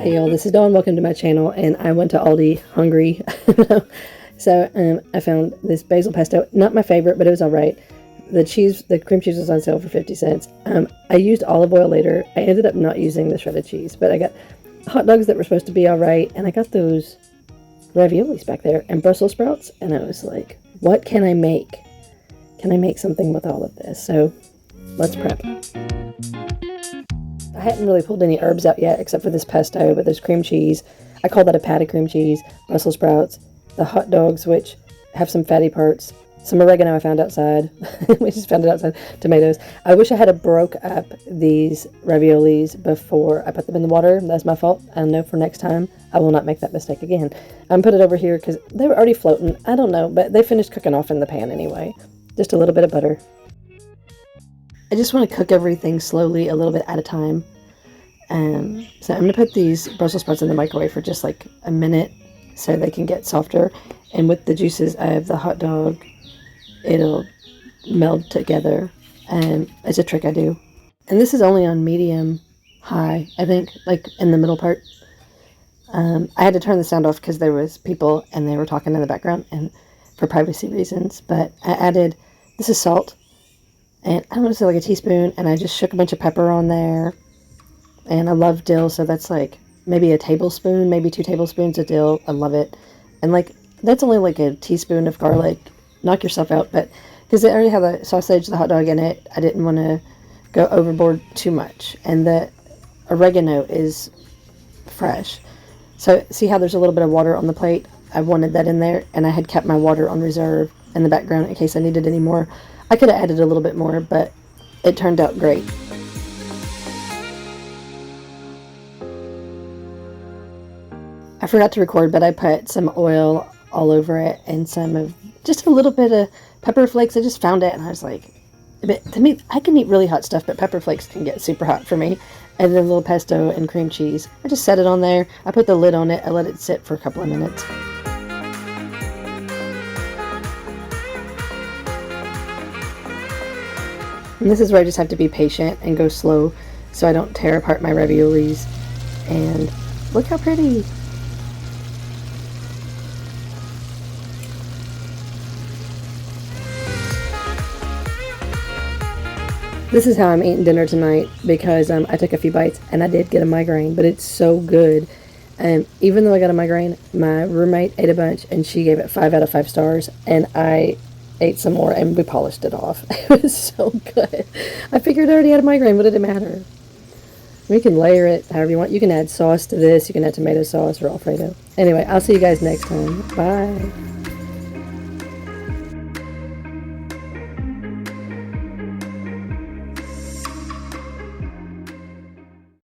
Hey y'all, this is Dawn. Welcome to my channel. And I went to Aldi hungry. So I found this basil pesto. Not my favorite, but it was alright. The cream cheese was on sale for 50 cents. I used olive oil later. I ended up not using the shredded cheese, but I got hot dogs that were supposed to be alright. And I got those raviolis back there and Brussels sprouts. And I was like, what can I make? Can I make something with all of this? So let's prep. I hadn't really pulled any herbs out yet except for this pesto, but there's cream cheese. I call that a pat of cream cheese, Brussels sprouts, the hot dogs, which have some fatty parts, some oregano I found outside. We just found it outside. Tomatoes. I wish I had broke up these raviolis before I put them in the water. That's my fault. I know for next time I will not make that mistake again. Put it over here because they were already floating. I don't know, but they finished cooking off in the pan anyway. Just a little bit of butter. I just want to cook everything slowly, a little bit at a time. So I'm going to put these Brussels sprouts in the microwave for just like a minute so they can get softer. And with the juices of the hot dog, it'll meld together. It's a trick I do. And this is only on medium high, I think, like in the middle part. I had to turn the sound off because there was people and they were talking in the background and for privacy reasons. But I added, this is salt. And I don't want to say like a teaspoon, and I just shook a bunch of pepper on there. And I love dill, so that's like maybe a tablespoon, maybe 2 tablespoons of dill. I love it. And like, that's only like a teaspoon of garlic. Knock yourself out, but because they already have the sausage, the hot dog in it, I didn't want to go overboard too much. And the oregano is fresh. So see how there's a little bit of water on the plate? I wanted that in there, and I had kept my water on reserve in the background in case I needed any more. I could have added a little bit more, but it turned out great. I forgot to record, but I put some oil all over it and just a little bit of pepper flakes. I just found it and I was like, to me, I can eat really hot stuff, but pepper flakes can get super hot for me. And then a little pesto and cream cheese. I just set it on there. I put the lid on it. I let it sit for a couple of minutes. And this is where I just have to be patient and go slow so I don't tear apart my raviolis. And look how pretty. This is how I'm eating dinner tonight because I took a few bites and I did get a migraine, but it's so good. Even though I got a migraine, my roommate ate a bunch and she gave it 5 out of 5 stars, and I ate some more and we polished it off. It was so good. I figured I already had a migraine. What did it matter? You can layer it however you want. You can add sauce to this. You can add tomato sauce or Alfredo. Anyway, I'll see you guys next time. Bye.